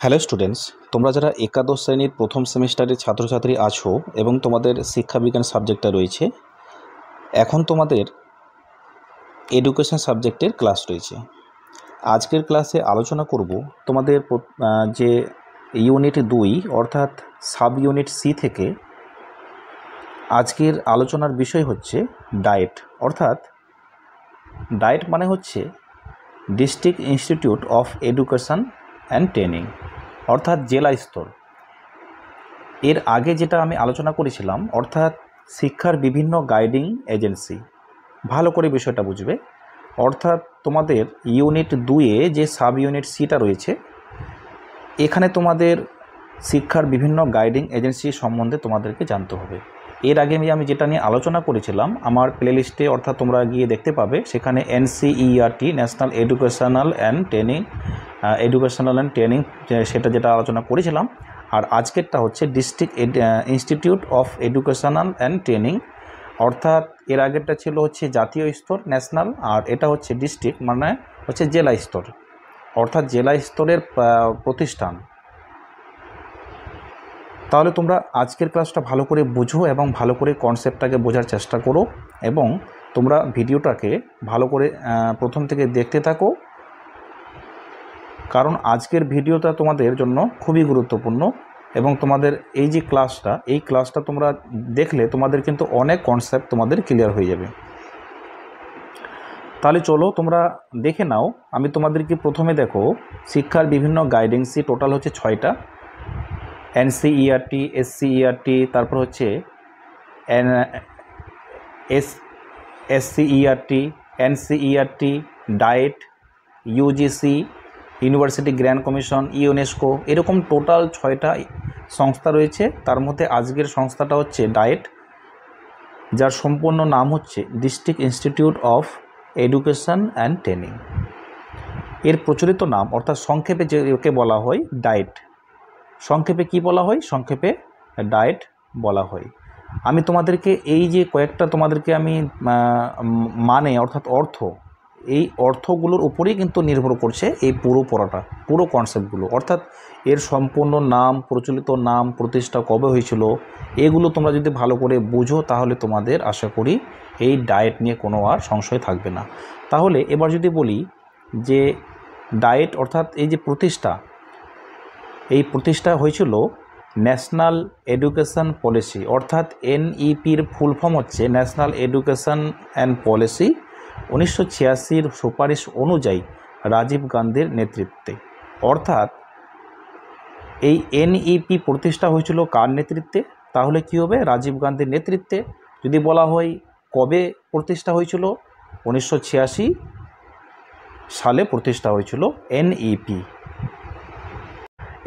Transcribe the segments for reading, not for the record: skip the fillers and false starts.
Hello students, তোমরা যারা একাদশ শ্রেণীর প্রথম সেমিস্টারের ছাত্রছাত্রী আছো এবং তোমাদের শিক্ষাবিজ্ঞান সাবজেক্টটা রয়েছে, এখন তোমাদের এডুকেশন সাবজেক্টের ক্লাস রয়েছে। আজকের ক্লাসে আলোচনা করব তোমাদের যে ইউনিট 2 অর্থাৎ সাব ইউনিট সি থেকে। আজকের আলোচনার বিষয় হচ্ছে ডায়েট, অর্থাৎ ডায়েট মানে হচ্ছে district institute of education and training, অর্থাৎ জেলা স্তর। এর আগে যেটা আমি আলোচনা করেছিলাম অর্থাৎ শিক্ষার বিভিন্ন গাইডিং এজেন্সি, ভালো করে বিষয়টা বুঝবে। অর্থাৎ তোমাদের ইউনিট 2-এ যে সাব ইউনিট সিটা রয়েছে, এখানে তোমাদের শিক্ষার বিভিন্ন গাইডিং এজেন্সি সম্বন্ধে তোমাদেরকে জানতে হবে। এর আগে আমি যেটা নিয়ে আলোচনা করেছিলাম আমার প্লেলিস্টে, অর্থাৎ তোমরা গিয়ে দেখতে পাবে, সেখানে NCERT national educational and training সেটা যেটা আলোচনা করেছিলাম। আর আজকেরটা হচ্ছে district institute of educational and training, অর্থাৎ এর আগেরটা ছিল হচ্ছে জাতীয় স্তর ন্যাশনাল, আর এটা হচ্ছে ডিস্ট্রিক্ট মানে হচ্ছে জেলা স্তর, অর্থাৎ জেলা স্তরের প্রতিষ্ঠান। তাহলে তোমরা আজকের ক্লাসটা ভালো করে বুঝো এবং ভালো করে কনসেপ্টটাকে বোঝার চেষ্টা করো, এবং তোমরা ভিডিওটাকে ভালো করে প্রথম থেকে দেখতে থাকো, কারণ আজকের ভিডিওটা তোমাদের জন্য খুবই গুরুত্বপূর্ণ। এবং তোমাদের এই যে ক্লাসটা তোমরা দেখলে তোমাদের কিন্তু অনেক কনসেপ্ট তোমাদের ক্লিয়ার হয়ে যাবে। তাহলে চলো তোমরা দেখে নাও। আমি তোমাদেরকে প্রথমে দেখো শিক্ষার বিভিন্ন গাইডেন্সি টোটাল হচ্ছে 6টা। NCERT, SCERT, তারপর হচ্ছে SCERT, NCERT, diet, UGC, university grand commission, UNESCO, এরকম টোটাল 6টা সংস্থা রয়েছে। তার মধ্যে আজকের সংস্থাটা হচ্ছে ডায়েট, যার সম্পূর্ণ নাম হচ্ছে district institute of education and training. এর প্রচলিত নাম অর্থাৎ সংক্ষেপে যেকে বলা হয় ডায়েট। সংক্ষেপে কি বলা হয়? সংক্ষেপে ডায়েট বলা হয়। আমি তোমাদেরকে এই যে কয়েকটা তোমাদেরকে আমি অর্থাৎ এই অর্থগুলোর উপরেই কিন্তু নির্ভর করছে এই পুরো পড়াটা, পুরো কনসেপ্টগুলো। অর্থাৎ এর সম্পূর্ণ নাম, প্রচলিত নাম, প্রতিষ্ঠা কবে হয়েছিল, এগুলো তোমরা যদি ভালো করে বুঝো তাহলে তোমাদের আশা করি এই ডায়েট নিয়ে কোনো আর সংশয় থাকবে না। তাহলে এবার যদি বলি যে ডায়েট অর্থাৎ এই যে প্রতিষ্ঠা হয়েছিল ন্যাশনাল এডুকেশন পলিসি, অর্থাৎ NEPর ফুল ফর্ম হচ্ছে ন্যাশনাল এডুকেশন অ্যান্ড পলিসি, 1986 সুপারিশ অনুযায়ী রাজীব গান্ধীর নেতৃত্বে। অর্থাৎ এই NEP প্রতিষ্ঠা হয়েছিল কার নেতৃত্বে? তাহলে কি হবে? রাজীব গান্ধীর নেতৃত্বে। যদি বলা হয় কবে প্রতিষ্ঠা হয়েছিল, 1986 সালে প্রতিষ্ঠা হয়েছিল NEP।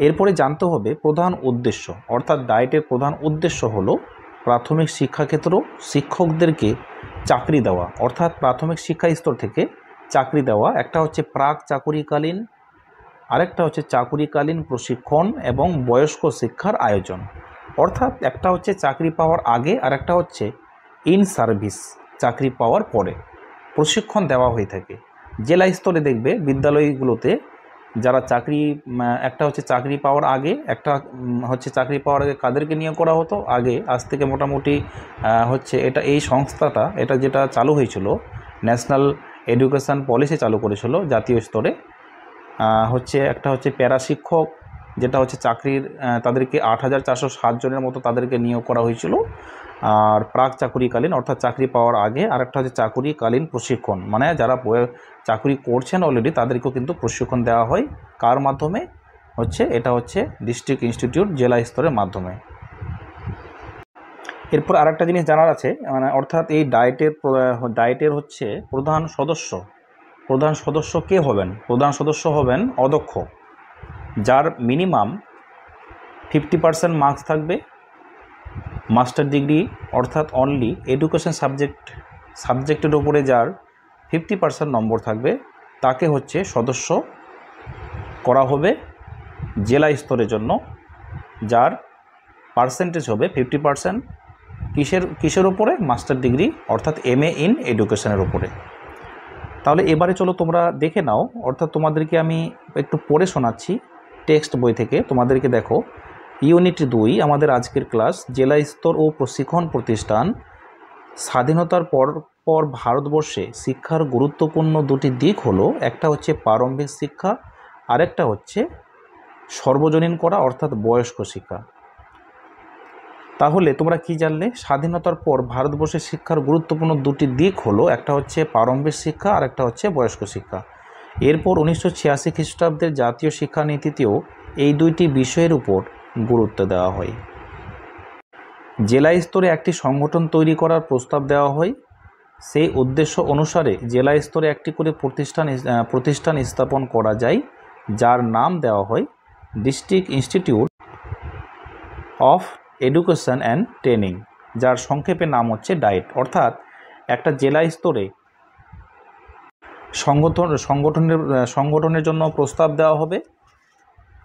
এরপরে জানতে হবে প্রধান উদ্দেশ্য, অর্থাৎ ডায়েটের প্রধান উদ্দেশ্য হলো প্রাথমিক শিক্ষাক্ষেত্র শিক্ষকদেরকে চাকরি দেওয়া, অর্থাৎ প্রাথমিক শিক্ষা স্তর থেকে চাকরি দেওয়া। একটা হচ্ছে প্রাক চাকুরিকালীন, আরেকটা হচ্ছে চাকুরিকালীন প্রশিক্ষণ এবং বয়স্ক শিক্ষার আয়োজন। অর্থাৎ একটা হচ্ছে চাকরি পাওয়ার আগে, আর একটা হচ্ছে ইন সার্ভিস, চাকরি পাওয়ার পরে প্রশিক্ষণ দেওয়া হয়ে থাকে। জেলা স্তরে দেখবে বিদ্যালয়গুলোতে যারা একটা হচ্ছে চাকরি পাওয়ার আগে, একটা হচ্ছে চাকরি পাওয়ার আগে কাদেরকে নিয়োগ করা হতো আগে, আজ থেকে মোটামুটি হচ্ছে এই সংস্থাটা এটা যেটা চালু হয়েছিল ন্যাশনাল এডুকেশন পলিসি চালু করেছিল জাতীয় স্তরে, একটা হচ্ছে প্যারা শিক্ষক, যেটা হচ্ছে তাদেরকে 8407 জনের মতো তাদেরকে নিয়োগ করা হয়েছিল। আর প্রাক চাকুরিকালীন অর্থাৎ চাকরি পাওয়ার আগে, আর একটা হচ্ছে চাকুরিকালীন প্রশিক্ষণ, মানে যারা চাকরি করছেন অলরেডি তাদেরকেও কিন্তু প্রশিক্ষণ দেওয়া হয়। কার মাধ্যমে? এটা হচ্ছে ডিস্ট্রিক্ট ইনস্টিটিউট, জেলা স্তরের মাধ্যমে। এরপর আরেকটা জিনিস জানার আছে, অর্থাৎ এই ডায়েটের হচ্ছে প্রধান সদস্য কে হবেন? প্রধান সদস্য হবেন অধ্যক্ষ, যার মিনিমাম 50% মার্কস থাকবে, মাস্টার ডিগ্রি অর্থাৎ অনলি এডুকেশন সাবজেক্টের উপরে যার 50% নম্বর থাকবে, তাকে হচ্ছে সদস্য করা হবে জেলা স্তরের জন্য, যার পার্সেন্টেজ হবে 50%। কিসের উপরে? মাস্টার ডিগ্রি অর্থাৎ MA ইন এডুকেশনের উপরে। তাহলে এবারে চলো তোমরা দেখে নাও, অর্থাৎ তোমাদেরকে আমি একটু পড়ে শোনাচ্ছি টেক্সট বই থেকে তোমাদেরকে দেখো ইউনিট 2 আমাদের আজকের ক্লাস জেলা স্তর ও প্রশিক্ষণ প্রতিষ্ঠান। স্বাধীনতার পর ভারতবর্ষে শিক্ষার গুরুত্বপূর্ণ দুটি দিক হলো, একটা হচ্ছে প্রারম্ভিক শিক্ষা, আরেকটা হচ্ছে সর্বজনীন করা অর্থাৎ বয়স্ক শিক্ষা। তাহলে তোমরা কি জানলে? স্বাধীনতার পর ভারতবর্ষে শিক্ষার গুরুত্বপূর্ণ দুটি দিক হলো, একটা হচ্ছে প্রারম্ভিক শিক্ষা আর একটা হচ্ছে বয়স্ক শিক্ষা। এরপর 1986 খ্রিস্টাব্দের জাতীয় শিক্ষানীতিতেও এই দুইটি বিষয়ের উপর গুরুত্ব দেওয়া হয়। জেলা স্তরে একটি সংগঠন তৈরি করার প্রস্তাব দেওয়া হয়। সেই উদ্দেশ্য অনুসারে জেলা স্তরে একটি করে প্রতিষ্ঠান স্থাপন করা যায়, যার নাম দেওয়া হয় district institute of education and training, যার সংক্ষেপে নাম হচ্ছে ডায়েট। অর্থাৎ একটা জেলা স্তরে সংগঠনের জন্য প্রস্তাব দেওয়া হবে,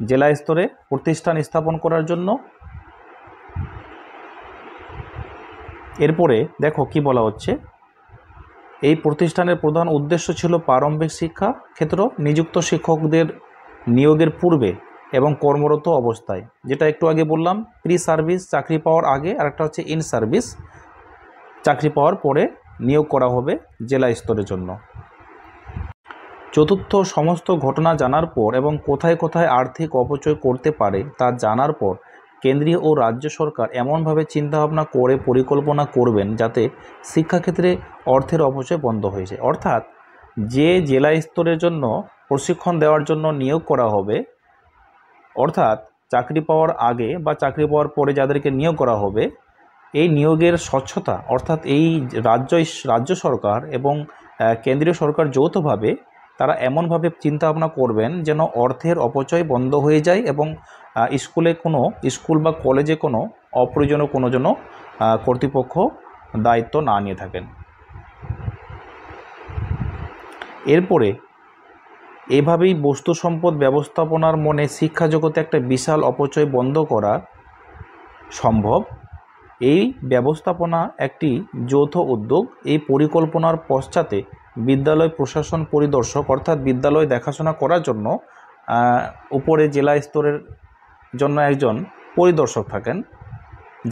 জেলা স্তরে প্রতিষ্ঠান স্থাপন করার জন্য। এরপরে দেখো কি বলা হচ্ছে, এই প্রতিষ্ঠানের প্রধান উদ্দেশ্য ছিল প্রারম্ভিক শিক্ষা ক্ষেত্র নিযুক্ত শিক্ষকদের নিয়োগের পূর্বে এবং কর্মরত অবস্থায়, যেটা একটু আগে বললাম, প্রি সার্ভিস চাকরি পাওয়ার আগে, আর একটা হচ্ছে ইন সার্ভিস চাকরি পাওয়ার পরে নিয়োগ করা হবে জেলা স্তরের জন্য। চতুর্থ, সমস্ত ঘটনা জানার পর এবং কোথায় কোথায় আর্থিক অপচয় করতে পারে তা জানার পর কেন্দ্রীয় ও রাজ্য সরকার এমনভাবে চিন্তাভাবনা করে পরিকল্পনা করবেন যাতে শিক্ষাক্ষেত্রে অর্থের অপচয় বন্ধ হয়ে যায়। অর্থাৎ যে জেলা স্তরের জন্য প্রশিক্ষণ দেওয়ার জন্য নিয়োগ করা হবে, অর্থাৎ চাকরি পাওয়ার আগে বা চাকরি পাওয়ার পরে যাদেরকে নিয়োগ করা হবে, এই নিয়োগের স্বচ্ছতা, অর্থাৎ এই রাজ্য সরকার এবং কেন্দ্রীয় সরকার যৌথভাবে তারা এমনভাবে চিন্তাভাবনা করবেন যেন অর্থের অপচয় বন্ধ হয়ে যায় এবং স্কুল বা কলেজে কোনো অপ্রয়োজনীয় কোনো যেন কর্তৃপক্ষ দায়িত্ব না নিয়ে থাকেন। এরপরে এভাবেই বস্তু সম্পদ ব্যবস্থাপনার মনে শিক্ষা জগতে একটা বিশাল অপচয় বন্ধ করা সম্ভব। এই ব্যবস্থাপনা একটি যৌথ উদ্যোগ। এই পরিকল্পনার পশ্চাতে বিদ্যালয় প্রশাসন পরিদর্শক, অর্থাৎ বিদ্যালয় দেখাশোনা করার জন্য উপরে জেলা স্তরের জন্য একজন পরিদর্শক থাকেন,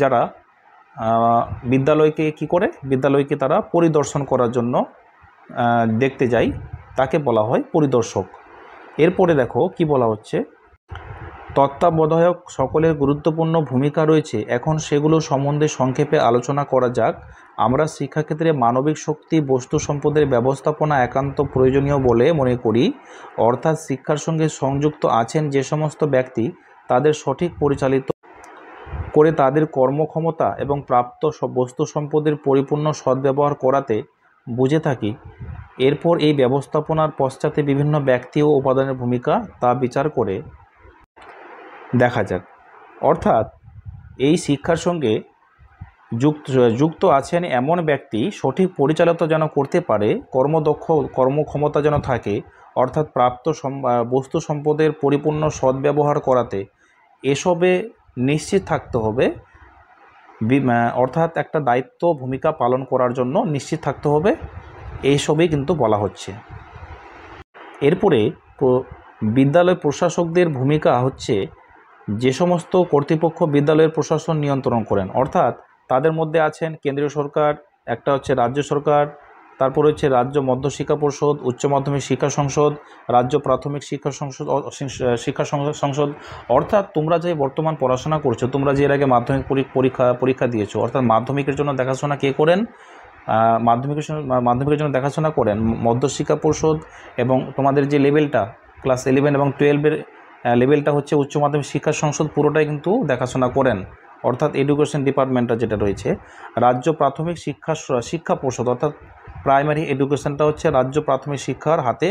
যারা বিদ্যালয়কে তারা পরিদর্শন করার জন্য দেখতে যায়, তাকে বলা হয় পরিদর্শক। এরপরে দেখো কি বলা হচ্ছে, তত্ত্বাবধায়ক সকলের গুরুত্বপূর্ণ ভূমিকা রয়েছে। এখন সেগুলো সম্বন্ধে সংক্ষেপে আলোচনা করা যাক। আমরা শিক্ষাক্ষেত্রে মানবিক শক্তি, বস্তু সম্পদের ব্যবস্থাপনা একান্ত প্রয়োজনীয় বলে মনে করি। অর্থাৎ শিক্ষার সঙ্গে সংযুক্ত আছেন যে সমস্ত ব্যক্তি তাদের সঠিক পরিচালিত করে তাদের কর্মক্ষমতা এবং প্রাপ্ত বস্তু সম্পদের পরিপূর্ণ সদ্ব্যবহার করাতে বুঝে থাকি। এরপর এই ব্যবস্থাপনার পশ্চাতে বিভিন্ন ব্যক্তি ও উপাদানের ভূমিকা তা বিচার করে দেখা যাক। অর্থাৎ এই শিক্ষার সঙ্গে যুক্ত আছেন এমন ব্যক্তি সঠিক পরিচালিত যেন করতে পারে, কর্মক্ষমতা যেন থাকে, অর্থাৎ প্রাপ্ত বস্তু সম্পদের পরিপূর্ণ সদ্ব্যবহার করাতে এসবে নিশ্চিত থাকতে হবে, অর্থাৎ একটা দায়িত্ব ভূমিকা পালন করার জন্য নিশ্চিত থাকতে হবে, এইসবই কিন্তু বলা হচ্ছে। এরপরে বিদ্যালয় প্রশাসকদের ভূমিকা হচ্ছে, যে সমস্ত কর্তৃপক্ষ বিদ্যালয়ের প্রশাসন নিয়ন্ত্রণ করেন, অর্থাৎ তাদের মধ্যে আছেন কেন্দ্রীয় সরকার, একটা হচ্ছে রাজ্য সরকার, তারপর হচ্ছে রাজ্য মধ্যশিক্ষা পর্ষদ, উচ্চ মাধ্যমিক শিক্ষা সংসদ, রাজ্য প্রাথমিক শিক্ষা সংসদ। অর্থাৎ তোমরা যে বর্তমান পড়াশোনা করছো, তোমরা যে এর আগে মাধ্যমিক পরীক্ষা দিয়েছো, অর্থাৎ মাধ্যমিকের জন্য দেখাশোনা কে করেন? মাধ্যমিকের জন্য দেখাশোনা করেন মধ্যশিক্ষা পর্ষদ, এবং তোমাদের যে লেভেলটা ক্লাস 11 এবং 12-এর লেভেলটা হচ্ছে উচ্চ মাধ্যমিক শিক্ষা সংসদ, পুরোটাই কিন্তু দেখাশোনা করেন, অর্থাৎ এডুকেশন ডিপার্টমেন্টটা যেটা রয়েছে। রাজ্য প্রাথমিক শিক্ষা পর্ষদ, অর্থাৎ প্রাইমারি এডুকেশনটা হচ্ছে রাজ্য প্রাথমিক শিক্ষার হাতে।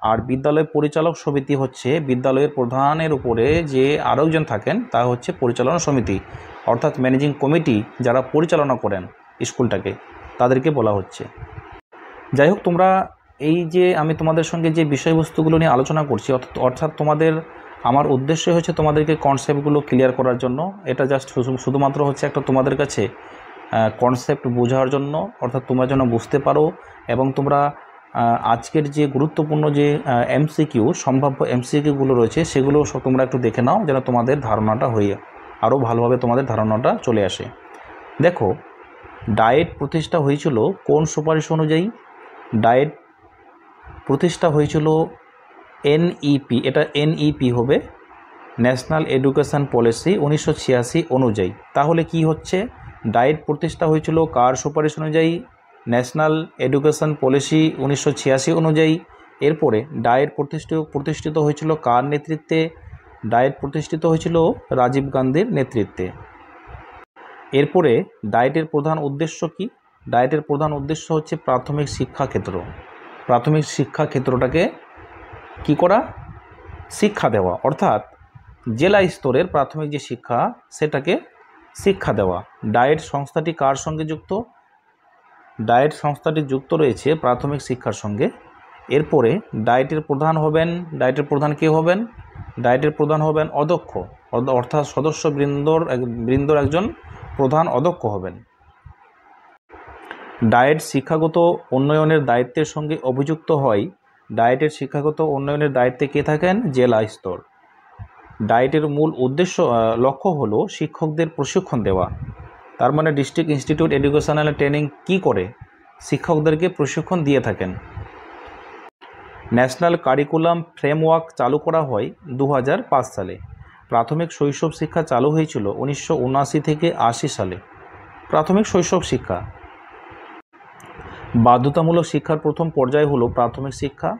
আর বিদ্যালয় পরিচালক সমিতি হচ্ছে বিদ্যালয়ের প্রধানের উপরে যে আরও একজন থাকেন, তা হচ্ছে পরিচালনা সমিতি, অর্থাৎ ম্যানেজিং কমিটি, যারা পরিচালনা করেন স্কুলটাকে, তাদেরকে বলা হচ্ছে। যাই হোক, তোমরা এই যে আমি তোমাদের সঙ্গে যে বিষয়বস্তুগুলো নিয়ে আলোচনা করছি, অর্থাৎ আমার উদ্দেশ্য হচ্ছে তোমাদেরকে কনসেপ্টগুলো ক্লিয়ার করার জন্য। এটা জাস্ট শুধুমাত্র হচ্ছে একটা তোমাদের কাছে কনসেপ্ট বোঝার জন্য, অর্থাৎ তোমরা যেন বুঝতে পারো এবং তোমরা আজকের যে গুরুত্বপূর্ণ যে এমসিকিউ সম্ভাব্য এমসিকিউগুলো রয়েছে সেগুলো তোমরা একটু দেখে নাও, যেন তোমাদের ধারণাটা হয়ে আরও ভালোভাবে তোমাদের ধারণাটা চলে আসে। দেখো, ডায়েট প্রতিষ্ঠা হয়েছিল কোন সুপারিশ অনুযায়ী? ডায়েট প্রতিষ্ঠা হয়েছিল এনইপি, এটা এনইপি হবে, ন্যাশনাল এডুকেশন পলিসি 1986 অনুযায়ী। তাহলে কি হচ্ছে, ডায়েট প্রতিষ্ঠা হয়েছিল কার সুপারিশ অনুযায়ী? ন্যাশনাল এডুকেশন পলিসি 1986 অনুযায়ী। এরপরে ডায়েট প্রতিষ্ঠিত হয়েছিল কার নেতৃত্বে? ডায়েট প্রতিষ্ঠিত হয়েছিল রাজীব গান্ধীর নেতৃত্বে। এরপরে ডায়েটের প্রধান উদ্দেশ্য কি? ডায়েটের প্রধান উদ্দেশ্য হচ্ছে প্রাথমিক শিক্ষাক্ষেত্র। প্রাথমিক শিক্ষাক্ষেত্রটাকে কি করা? শিক্ষা দেওয়া, অর্থাৎ জেলা স্তরের প্রাথমিক যে শিক্ষা সেটাকে শিক্ষা দেওয়া। ডায়েট সংস্থাটি কার সঙ্গে যুক্ত? ডায়েট সংস্থাটি যুক্ত রয়েছে প্রাথমিক শিক্ষার সঙ্গে। এরপরে ডায়েটের প্রধান হবেন, ডায়েটের প্রধান কে হবেন? ডায়েটের প্রধান হবেন অধ্যক্ষ, অর্থাৎ বৃন্দর একজন প্রধান অধ্যক্ষ হবেন। ডায়েট শিক্ষাগত উন্নয়নের দায়িত্বের সঙ্গে অভিযুক্ত হয়। ডায়েটের শিক্ষাগত উন্নয়নের দায়িত্বে কে থাকেন? জেলা স্তর। ডায়েটের মূল লক্ষ্য হলো শিক্ষকদের প্রশিক্ষণ দেওয়া। তার মানে ডিস্ট্রিক্ট ইনস্টিটিউট এডুকেশনাল ট্রেনিং কি করে? শিক্ষকদেরকে প্রশিক্ষণ দিয়ে থাকেন। ন্যাশনাল কারিকুলাম ফ্রেমওয়ার্ক চালু করা হয় 2005 সালে। প্রাথমিক শৈশব শিক্ষা চালু হয়েছিল 1979 থেকে 80 সালে। প্রাথমিক শৈশব শিক্ষা। বাধ্যতামূলক শিক্ষার প্রথম পর্যায় হলো প্রাথমিক শিক্ষা।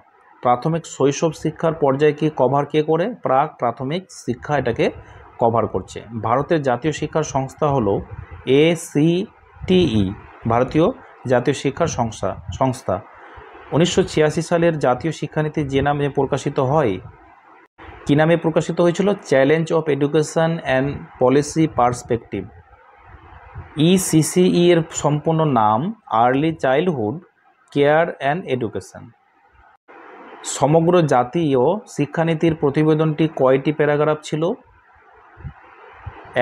প্রাথমিক শৈশব শিক্ষার পর্যায়কে কভার কে করে? প্রাক প্রাথমিক শিক্ষা এটাকে কভার করছে। ভারতের জাতীয় শিক্ষার সংস্থা হলো ACTE, ভারতীয় জাতীয় শিক্ষার সংস্থা। 1986 সালের জাতীয় শিক্ষানীতি যে নামে প্রকাশিত হয়, কী নামে প্রকাশিত হয়েছিল? Challenge of education and policy perspective. ECCE এর সম্পূর্ণ নাম early childhood care and education. সমগ্র জাতীয় শিক্ষানীতির প্রতিবেদনটি কয়টি প্যারাগ্রাফ ছিল?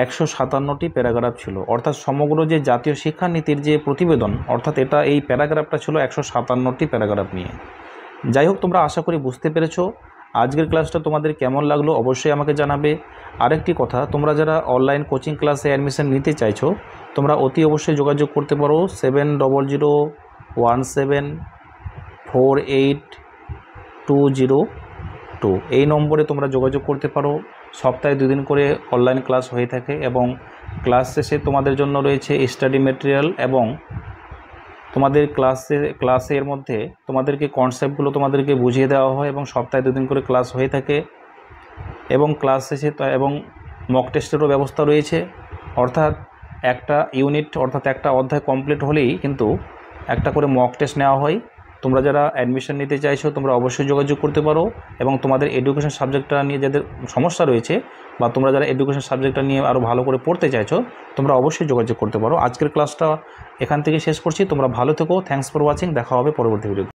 157টি প্যারাগ্রাফ ছিল। অর্থাৎ সমগ্র যে জাতীয় শিক্ষানীতির যে প্রতিবেদন, অর্থাৎ এই প্যারাগ্রাফটা ছিল 157টি প্যারাগ্রাফ নিয়ে। যাই হোক, তোমরা আশা করি বুঝতে পেরেছো। আজকের ক্লাসটা তোমাদের কেমন লাগলো অবশ্যই আমাকে জানাবে। আরেকটি কথা, তোমরা যারা অনলাইন কোচিং ক্লাসে অ্যাডমিশন নিতে চাইছো, তোমরা অতি অবশ্যই যোগাযোগ করতে পারো 7001748202। এই নম্বরে তোমরা যোগাযোগ করতে পারো। সপ্তাহে 2 দিন করে অনলাইন ক্লাস হয়ে থাকে এবং ক্লাস শেষে তোমাদের জন্য রয়েছে স্টাডি ম্যাটেরিয়াল এবং তোমাদের ক্লাসের মধ্যে তোমাদেরকে কনসেপ্টগুলো তোমাদেরকে বুঝিয়ে দেওয়া হয় এবং সপ্তাহে 2 দিন করে ক্লাস হয়ে থাকে এবং ক্লাস শেষে এবং মক টেস্টেরও ব্যবস্থা রয়েছে। অর্থাৎ একটা ইউনিট অর্থাৎ একটা অধ্যায় কমপ্লিট হলেই কিন্তু একটা করে মক টেস্ট নেওয়া হয়। তোমরা যারা অ্যাডমিশন নিতে চাইছো তোমরা অবশ্যই যোগাযোগ করতে পারো এবং তোমাদের এডুকেশন সাবজেক্টটা নিয়ে যাদের সমস্যা রয়েছে বা তোমরা যারা এডুকেশন সাবজেক্টটা নিয়ে আরও ভালো করে পড়তে চাইছো তোমরা অবশ্যই যোগাযোগ করতে পারো। আজকের ক্লাসটা এখান থেকে শেষ করছি। তোমরা ভালো থেকো। Thanks for watching. দেখা হবে পরবর্তী ভিডিও।